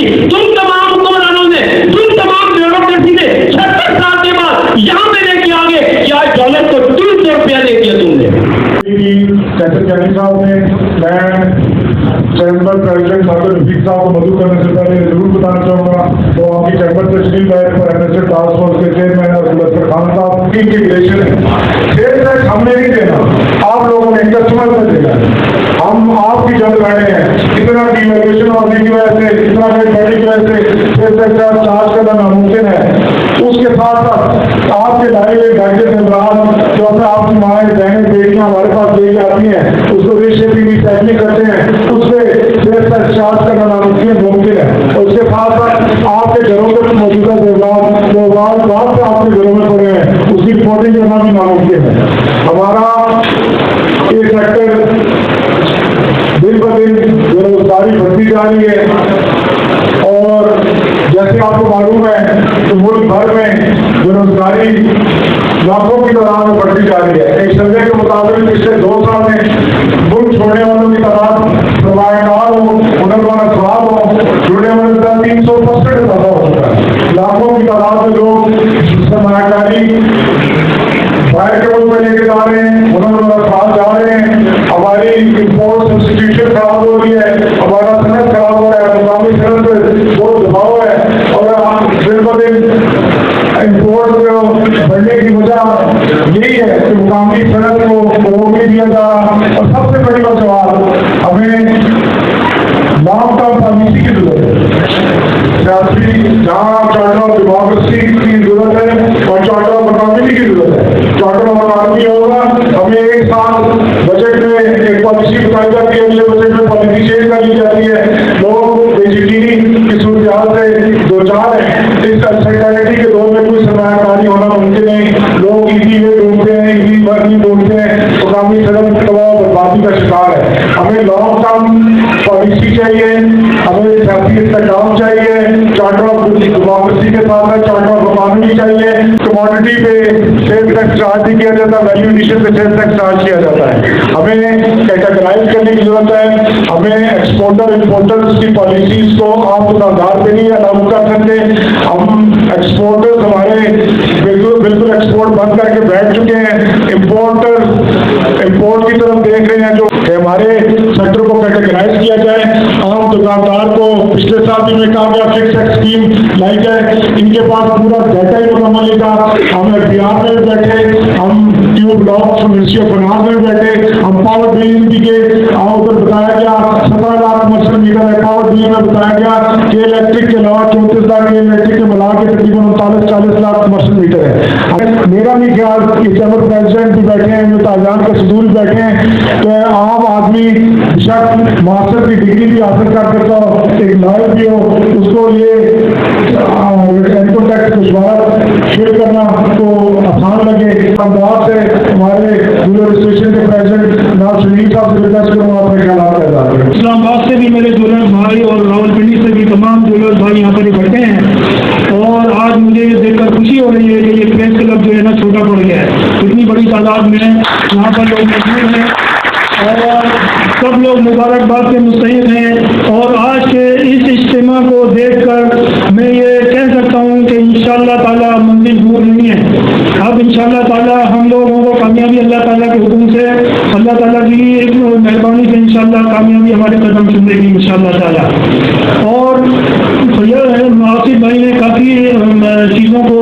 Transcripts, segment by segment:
نہیں. تم تمام حکمرانوں نے، تم تمام بیوروکریسی نے 36 سال کے بعد یہاں پہ لے کے آ گئے کہ آج ڈالر کو 300 روپیہ دے دیا تم نے. جیسے جانی صاحب نے، میں چیمبر پریزیڈنٹ ڈاکٹر رفیق صاحب کو مدعو کرنے سے پہلے ضرور بتانا چاہوں گا تو آپ کی چیمبر تشکیل ہے پر N S A task force کے چیئرمین عبدالستر خان صاحب کی انٹیگریشن ہے. سیل ٹیکس ہم نے نہیں دینا، آپ لوگوں نے کسٹمر سے دینا. ہم آپ کی جلد بیٹھے ہیں. اتنا ڈیویلیویشن ہونے کی وجہ سے، اتنا بیٹھنے کی وجہ سے سیل ٹیکس چارج کرنا ناممکن ہے. اس کے ساتھ ساتھ آپ کے لائے ہوئے گائیڈنس ممبران جو اپنے آپ کی مائیں بہنیں بیٹیاں ہمارے پاس لے جاتی ہیں، اس کو ریشیپنگ کی ٹیکنیک کرتے ہیں، اس پہ سیل ٹیکس چارج کرنا ناممکن ہے. اور اس کے ساتھ ساتھ آپ کے گھروں کے موجودہ دیوار بعد سے آپ کے گھروں میں پڑے ہیں، اس کی رپورٹنگ کرنا بھی ناممکن ہے. ہمارا یہ سیکٹر دن ب دن بے روزگاری بڑھتی جا رہی ہے اور جیسے آپ کو معلوم ہے کہ ملک بھر میں بے روزگاری لاکھوں کی تعداد میں بڑھتی جا رہی ہے. ایک سروے کے مطابق پچھلے 2 سال میں ملک چھوڑنے والوں کی تعداد سرمایہ کار ہو، ہنر والا افراد ہو، جڑنے والے 365 زیادہ ہو چکا ہے. لاکھوں کی تعداد میں لوگ سرمایہ کاری باہر کے ملک میں لے کے جا رہے ہیں، ہنر والا افراد جا رہے ہیں. ہماری امپورٹ سبسٹیٹیوشن خراب ہو رہی ہے، ہمارا صنعت خراب ہو رہا ہے، مقامی صنعت پہ بہت دباؤ ہے اور دن ب دن امپورٹ بڑھنے کی وجہ یہی ہے کہ مقامی صنعت کو فروغ نہیں دیا جا رہا. اور سب سے بڑی سوال ہمیں لانگ ٹرم پالیسی کی ضرورت ہے. سیاسی جہاں چارٹر آف ڈیموکریسی کی ضرورت ہے اور چارٹر آف اکانومی کی ضرورت ہے. چارٹر آف اکانومی ہوگا ہمیں ایک سال بجٹ میں ایک پالیسی بتائی جاتی ہے، اگلے بجٹ میں پالیسی چینج کر لی جاتی ہے. لوگ بیجٹیری کی صورتحال سے دو چار ہیں. اس انسرٹینٹی کے دور میں کوئی سرمایہ کاری ہونا ممکن نہیں. لوگ ایزی وے ڈھونڈتے ہیں، ایزی ورکنگ ڈھونڈتے ہیں. مقامی صنعت تباہ و بربادی کا شکار ہے. ہمیں لانگ ٹرم پالیسی چاہیے، ہمیں سیاسی استحکام چاہیے. چارٹر آف ڈیموکریسی کے ساتھ چارٹر آف اکانومی چاہیے. کموڈٹی پہ سیل ٹیکس چارج نہیں کیا جاتا، ویلیو ایڈیشن پہ سیل ٹیکس چارج کیا جاتا ہے. ہمیں کیٹاگرائز کرنے کی ضرورت ہے. ہمیں ایکسپورٹر امپورٹرز کی پالیسیز کو آپ دکاندار پہ نہیں لاگو کر سکتے. ہم ایکسپورٹرز ہمارے بالکل ایکسپورٹ بند کر کے بیٹھ چکے ہیں. امپورٹ کی طرف دیکھ رہے ہیں جو کہ ہمارے سیکٹر کو کیٹاگرائز کیا جائے. عام دکاندار کو پچھلے سال بھی میں کہا گیا فکس ایکس اسکیم لائی جائے. ان کے پاس پورا ڈیٹا ہی مکمل نہیں تھا. ہم ایف ڈی آر میں بیٹھے، ہم tube block ministry of finance میں بیٹھے، ہم پاور بل بھی کے ادھر بتایا گیا 17 لاکھ کمرشل میٹر ہے. پاور بل میں بتایا گیا کہ الیکٹرک کے علاوہ 34 لاکھ الیکٹرک کے ملا کے تقریباً 39-40 لاکھ کمرشل میٹر ہے. میرا نہیں خیال کہ چیمبر پریزیڈنٹ بھی بیٹھے ہیں، جو تاجران کے صدور بیٹھے ہیں کہ عام آدمی شخص ماسٹر کی ڈگری بھی حاصل کر سکتا ہو، ایک لائر بھی ہو، اس کو یہ انکم ٹیکس دشوار شیئر کرنا تو آسان لگے. انداز سے ہمارے ضلع رجسٹریشن کے پریزیڈنٹ ناز شریف صاحب سے ریکویسٹ کروں آپ کے خیالات پیدا کریں. اسلام آباد سے بھی میرے جولر بھائی اور راولپنڈی سے بھی تمام جولر بھائی یہاں پر اکٹھے ہیں اور آج مجھے یہ دیکھ کر خوشی ہو رہی ہے کہ یہ پریس کلب جو ہے نا چھوٹا پڑ گیا ہے. اتنی بڑی تعداد میں یہاں پر لوگ موجود ہیں اور سب لوگ مبارکباد کے مستحق ہیں. اور آج کے اس اجتماع کو دیکھ کر میں یہ کہہ سکتا ہوں کہ انشاءاللہ تعالیٰ منزل دور نہیں ہے. اب انشاءاللہ تعالیٰ ہم لوگوں کو کامیابی اللہ تعالیٰ کے حکم سے، اللہ تعالیٰ کی ایک مہربانی سے انشاءاللہ کامیابی ہمارے قدم چومے گی انشاءاللہ تعالیٰ. اور یہ ہے آصف بھائی نے کافی چیزوں کو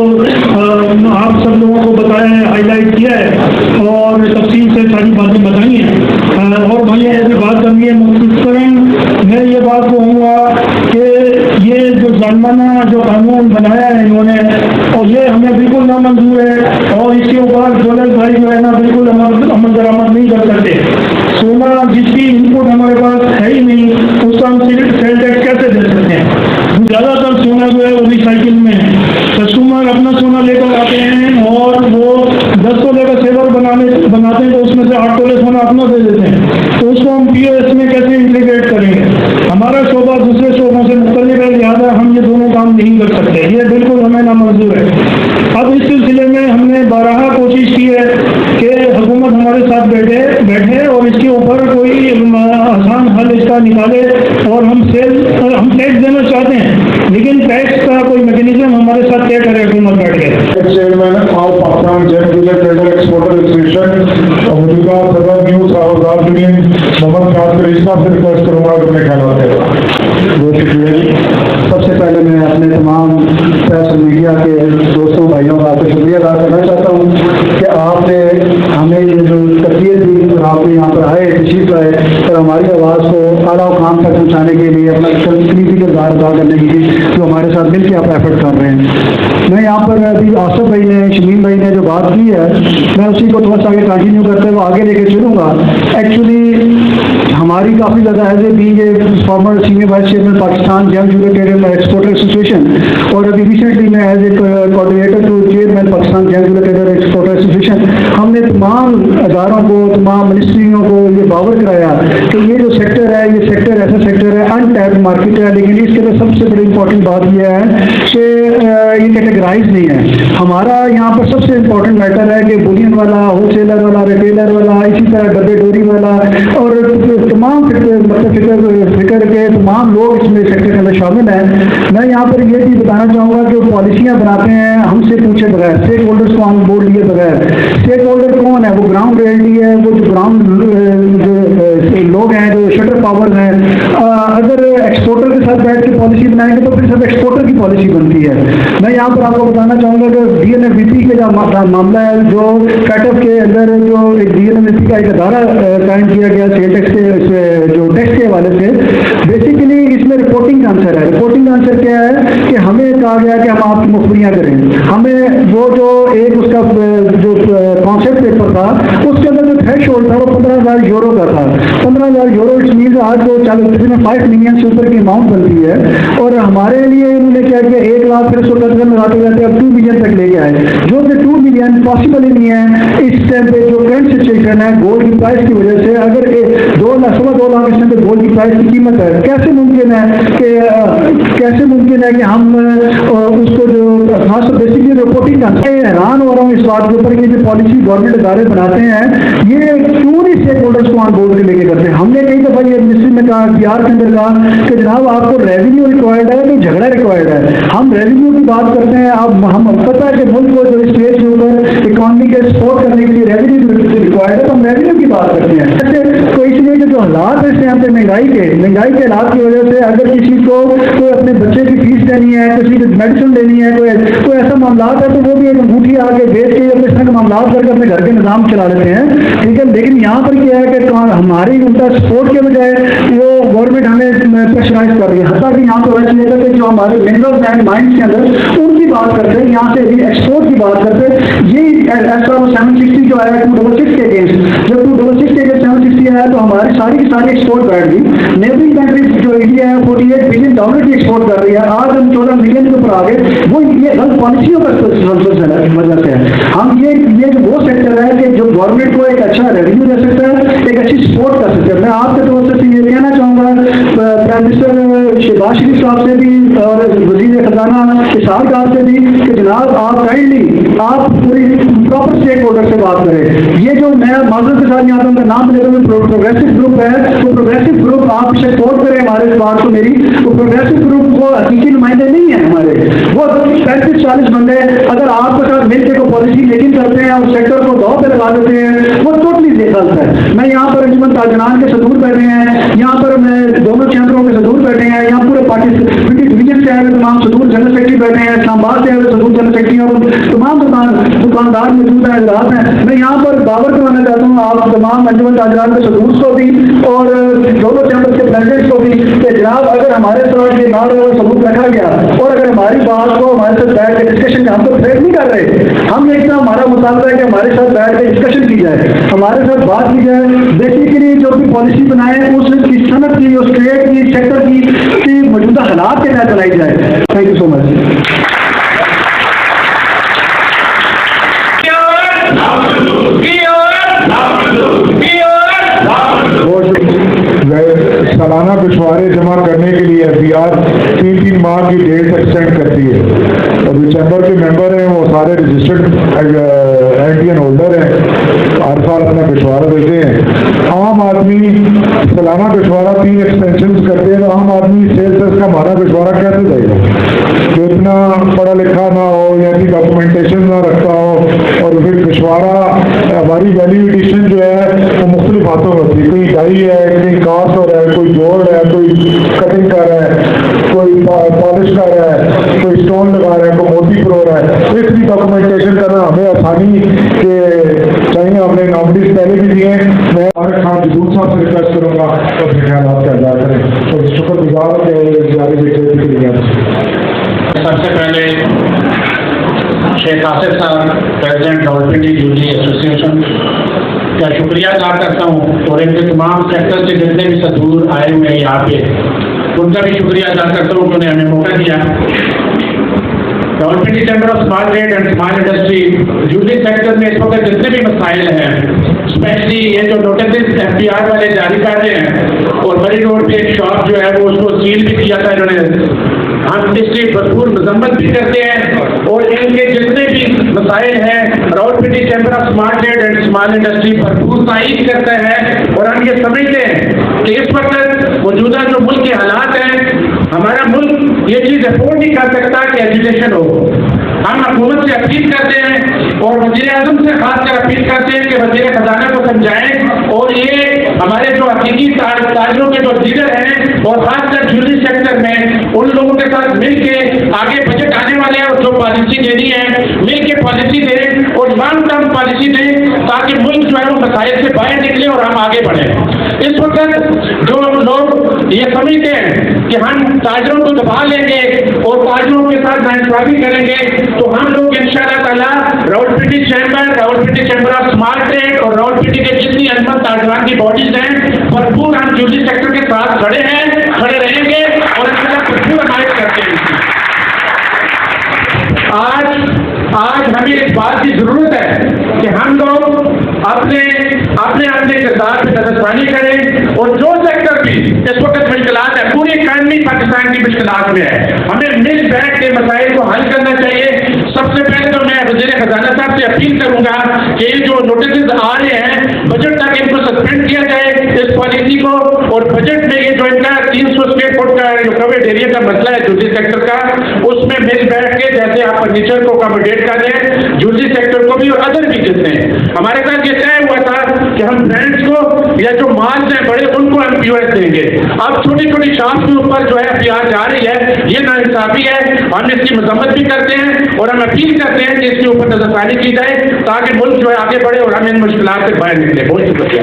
آپ سب لوگوں کو بتایا ہے، ہائی لائٹ کیا ہے اور تفصیل سے ساری باتیں بتائی ہیں. اور بھائی ایسی بات کرنی ہے مختصراً میں یہ بات کہوں گا کہ یہ جو ظالمانہ جو قانون بنایا ہے انہوں نے اور یہ ہمیں بالکل نامنظور ہے اور اس کے اوپر جولر بھائی جو ہے نا بالکل عمل درآمد نہیں کر سکتے. سونا جس کی انپٹ ہمارے پاس ہے ہی نہیں اس کا ہم سیل ٹیکس کیسے دے سکتے ہیں. زیادہ تر سونا جو ہے وہ ریسائیکل میں ہے. کسٹمر اپنا سونا لے کر آتے ہیں اور وہ 10 تولے کا سیور بناتے ہیں تو اس میں سے 8 تولے سونا اپنا دے دیتے ہیں. تو اس کو ہم پی او ایس میں کیسے انٹیگریٹ کریں گے. ہمارا شعبہ دوسرے شعبوں سے مختلف ہے، لہٰذا ہم یہ دونوں کام نہیں کر سکتے. یہ بالکل ہمیں نامنظور ہے. اب اس سلسلے میں ہم نے بارہا کوشش کی ہے کہ حکومت ہمارے ساتھ بیٹھے اور اس کے اوپر کوئی آسان حل اس کا نکالے. اور ہم ٹیکس دینا چاہتے ہیں लेकिन टैक्स का कोई मैकेनिज्म हमारे साथ तय करे हुकूमत बैठ के। Chairman of Pakistan gem jeweller trader exporter association और मौजूदा सदर न्यूज आवाज़ यूनियन मोहम्मद कासिर रिश्ता से रिक्वेस्ट करूँगा कि अपने ख्याल देगा। बहुत शुक्रिया जी। सबसे पहले मैं अपने तमाम प्रेस मीडिया के दोस्तों भाइयों का आपको शुक्रिया अदा करना चाहता हूँ कि आपने हमें ये जो तकलीफ दी और आपने यहाँ पर आए तशरीफ लाए और हमारी आवाज़ को आला मुकाम तक पहुँचाने के लिए अपना तकलीफी किरदार अदा करने के लिए जो हमारे साथ मिलकर आप एफर्ट कर रहे हैं। मैं यहाँ पर अभी आसिफ भाई ने शमीम भाई ने जो बात की है मैं उसी को थोड़ा सा आगे कंटिन्यू करते हुए आगे लेके चलूँगा। एक्चुअली हमारी काफ़ी ज़्यादा as a being a former senior vice chairman Pakistan gem jeweller trader exporter association और अभी रिसेंटली मैं as a coordinator to chairman Pakistan gem jeweller trader exporter association हमने तमाम अदारों को तमाम मिनिस्ट्रियों को ये बावर कराया कि ये जो सेक्टर है ये सेक्टर ऐसा सेक्टर है अनटैप्ड मार्केट है, लेकिन इसके लिए सबसे बड़ी इंपॉर्टेंट बात यह है कि ये कैटेगराइज नहीं है। हमारा यहाँ पर सबसे इम्पोर्टेंट मैटर है कि बुलियन वाला, होलसेलर वाला, रिटेलर वाला, इसी तरह डब्बे डोरी वाला और तमाम फिक्र के तमाम लोग इसमें सेक्टर के अंदर शामिल हैं। मैं यहाँ पर ये भी बताना चाहूँगा कि वो पॉलिसियाँ बनाते हैं हमसे पूछे बगैर, स्टेक होल्डर्स को ऑन बोर्ड लिए बगैर। स्टेक होल्डर कौन है? वो ग्राउंड रियल्टी है, वो जो ग्राउंड लोग हैं जो शटर पावर हैं। अगर एक्सपोर्टर के साथ बैठ के पॉलिसी बनाएंगे तो फिर सब एक्सपोर्टर की पॉलिसी बनती है। मैं यहाँ पर आपको बताना चाहूँगा कि DNFBP का जो मामला है जो कैटअप के अंदर जो एक DNFBP का एक अदारा कायम किया गया सेल टैक्स के जो टैक्स के हवाले से, बेसिकली इसमें रिपोर्टिंग का आंसर है। रिपोर्टिंग का आंसर क्या है कि हमें कहा गया कि हम आपकी मुखबिरियाँ करें। हमें वो जो एक उसका जो कॉन्सेप्ट पेपर था उसके अंदर जो थ्रेश होल्ड था वो 15,000 यूरो का था। 15,000 यूरो इट्स मीन्स आज वो 5 मिलियन से ऊपर की अमाउंट बनती है और हमारे लिए इन्होंने क्या किया 1 लाख फिर 100 लगाते जाते अब 2 मिलियन तक लेके आए, जो कि 2 मिलियन पॉसिबल ही नहीं है इस टाइम पे जो करंट सिचुएशन है गोल्ड की प्राइस की वजह से। अगर 2 लाख 2 लाख इस टाइम पे गोल्ड की प्राइस की कीमत है, कैसे मुमकिन है कि हम उसको जो खास बेसिकली रिपोर्टिंग हैरान हो रहा हूँ इस बात के ऊपर कि जो पॉलिसी गवर्नमेंट इदारे बनाते हैं ये क्यों नहीं स्टेक होल्डर्स को ऑन बोर्ड लेके करते हैं। हमने कई दफा ये मिनिस्ट्री में कहा, PR के अंदर कहा कि जनाब आपको रेवेन्यू रिक्वायर्ड है तो झगड़ा रिक्वायर्ड है। हम रेवेन्यू की बात करते हैं, अब हम पता है कि मुल्क को जो स्टेज के ऊपर इकॉनमी के सपोर्ट करने के लिए रेवेन्यू रिक्वायर्ड है तो हम रेवेन्यू की बात करते हैं। तो इसलिए जो हालात है इस टाइम पे महंगाई के हालात की वजह से अगर किसी को कोई अपने बच्चे की फीस देनी है, किसी को मेडिसिन देनी है, कोई ऐसा मामला है तो वो भी एक अंगूठी आगे बेच के अपने तरह के मामला करके अपने घर के निज़ाम चला लेते हैं, ठीक है। लेकिन यहाँ पर क्या है कि हमारी उनका सपोर्ट के बजाय वो गवर्नमेंट हमें प्रेशराइज कर रही है। हत्ता कि यहाँ पर वैसे लेकर के जो हमारे मिनरल्स एंड माइंस के अंदर उनकी बात करते हैं, यहाँ से एक्सपोर्ट की बात करते हैं। ये ऐसा 760 जो आया 266 के अगेंस्ट, जब 266 के अगेंस्ट 760 आया तो हमारी सारी की सारी एक्सपोर्ट बैठ गई। नेबरिंग कंट्रीज जो इंडिया है $48 बिलियन की एक्सपोर्ट कर रही है, आज हम 14 मिलियन के ऊपर आ गए। वो ये गलत पॉलिसियों का वजह से है। हम ये जो वो सेक्टर है कि जो गवर्नमेंट को एक अच्छा रेवेन्यू दे सकता है, एक अच्छी सपोर्ट कर सकता है। मैं आपके तरफ से ये कहना चाहूँगा प्राइम मिनिस्टर शहबाज शरीफ साहब से भी और वज़ीर खजाना इशहाक डार से भी कि जनाब आप काइंडली आप पूरी प्रॉपर स्टेक होल्डर से बात करें। ये जो मैं माजूर के साथ यहाँ उनका नाम ले रहा हूँ प्रोग्रेसिव ग्रुप है, तो प्रोग्रेसिव ग्रुप आप सपोर्ट करें हमारे इस बात को मेरी। तो प्रोग्रेसिव ग्रुप वो हकीकी नुमाइंदे नहीं है हमारे, वो 35-40 बंदे अगर आपके साथ मिलकर को पॉलिसी मेकिंग करते हैं और सेक्टर को दौर पे लगा देते हैं वो टोटली गलत है। मैं यहाँ पर अंजुमन ताजनान के सदूर बैठे हैं, यहाँ पर मैं दोनों चैम्बरों के सदूर बैठे हैं, यहाँ पूरे पार्टी डिवीजन से आए हुए तमाम सदूर जनरल सेक्रेटरी बैठे हैं, इस्लामाबाद से आए हुए सदूर जनरल सेक्रेटरी और तमाम दुकानदार मौजूद हैं, हजरात हैं। मैं यहाँ पर बावर करवाना चाहता हूँ आप तमाम अंजुमन ताजनान के सदूर को भी और दोनों चैम्बर के प्रेसिडेंट को भी कि जनाब अगर हमारे साथ ये नाम सबूत रखा गया और अगर हमारी बात को हमारे साथ बैठ के डिस्कशन हम तो थ्रेट नहीं कर रहे, हम एक हमारा मुतालबा है कि हमारे साथ बैठ के डिस्कशन की जाए, हमारे साथ बात की जाए, बेसिकली जो भी पॉलिसी बनाए उसकी सनत की उस ट्रेड की सेक्टर की मौजूदा हालात के तहत बनाई जाए। Thank you so much. सालाना पिछवाड़े जमा करने के लिए FBR 3 माह की डेट एक्सटेंड करती है और जो चैम्बर के मेंबर हैं वो सारे रजिस्टर्ड एंटीएन होल्डर हैं, हर साल अपना पिछवाड़ा देते हैं आम आदमी सालाना गशवारा 3 एक्सटेंशन करते हैं, तो आम आदमी सेल्स का हमारा गशवारा कैसे देगा जो इतना पढ़ा लिखा ना हो या कि डॉक्यूमेंटेशन ना रखता हो। और फिर गशवारा हमारी वैल्यू एडिशन जो है वो मुख्तलिफ हाथों में होती है, कहीं डाई है, कहीं कास्ट हो रहा है, कोई जोड़ है, कोई कटिंग कर रहा है, कोई पॉलिश कर रहा है, कोई स्टोन लगा रहा है, कोई मोती प्रो रहा है। इसकी डॉक्यूमेंटेशन करना हमें आसानी के चाहिए, हमने नॉमिनीज पहले भी दिए। मैं तारिक खान जदूद साहब से रिक्वेस्ट करूँगा तो अपने ख्याल का इजहार करें और शुक्रगुजार के जारी के लिए। सबसे पहले शेख आसिफ साहब, प्रेसिडेंट रावलपिंडी जूलरी एसोसिएशन का शुक्रिया अदा करता हूँ, और इनके तमाम सेक्टर से जितने भी सदूर आए हुए हैं यहाँ पे, उनका भी शुक्रिया अदा करता हूँ, उन्होंने हमें मौका दिया। Rawalpindi chamber of small trade and small industry jewellery sector में इस वक्त जितने भी मसाइल हैं, स्पेशली ये जो नोटिस FPR वाले जारी कर रहे हैं, और बड़ी रोड पे एक शॉप जो है वो उसको सील भी किया था इन्होंने, हम इसकी भरपूर मजम्मत भी करते हैं। और इनके जितने भी मसाइल हैं Rawalpindi chamber of small trade and small industry भरपूर तायीद करता है। और हम ये समझते हैं कि इस वक्त मौजूदा जो मुल्क के हालात हैं, हमारा मुल्क ये चीज़ अफोर्ड नहीं कर सकता कि एजुकेशन हो। हम हुकूमत से अपील करते हैं और वज़ीर आज़म से खासकर अपील करते हैं कि वज़ीर खजाना को समझाएं, और ये हमारे जो हकीकी ताजरों के जो लीडर हैं और खासकर जूलरी सेक्टर में उन लोगों के साथ मिल के आगे बजट आने वाले हैं और जो पॉलिसी देनी है मिल के पॉलिसी दें और लॉन्ग टर्म पॉलिसी दें, ताकि मुल्क जो है वो मसाइल से बाहर निकले और हम आगे बढ़ें। इस वक्त जो लोग ये समझते हैं कि हम ताजरों को दबा लेंगे और ताजरों के साथ नाइंसाफी करेंगे, तो हम लोग इंशाअल्लाह ताला Rawalpindi chamber of small trade और रावलपिंडी के जितनी अनपढ़ ताजरान की बॉडीज हैं भरपूर हम जूलरी सेक्टर के साथ खड़े हैं, खड़े रहेंगे और इंशाअल्लाह भरपूर हमायत करते हैं। आज हमें इस बात की जरूरत है कि हम लोग अपने किरदार पे नजरसानी करें, और जो सेक्टर भी इस वक्त मुश्किलात है, पूरी इकानमी पाकिस्तान की मुश्किलात में है, हमें मिल बैठ के मसाइल को हल करना चाहिए। सबसे पहले तो मैं वज़ीर खजाना साहब से अपील करूंगा कि ये जो नोटिस आ रहे हैं बजट तक इनको सस्पेंड किया जाए इस पॉलिसी को, और बजट में ये जो इनका 300 स्क्वायर फुट का कवर्ड एरिया का मसला है जूलरी सेक्टर का, उसमें मिल बैठ के जैसे आप फर्नीचर को अकोमोडेट कर रहे हैं जूलरी सेक्टर को भी और अदर भी जितने हैं। हमारे साथ ये तय हुआ था कि हम ब्रांड्स को या जो माल्स हैं बड़े उनको हम POS देंगे। अब छोटी छोटी शॉप के ऊपर जो है FPR जा रही है, ये नाइंसाफी है, हम इसकी मजम्मत भी करते हैं और हम अपील करते हैं कि इसके ऊपर नजरसानी की जाए ताकि मुल्क जो है आगे बढ़े और हम इन मुश्किलात से बाहर निकले। बहुत शुक्रिया।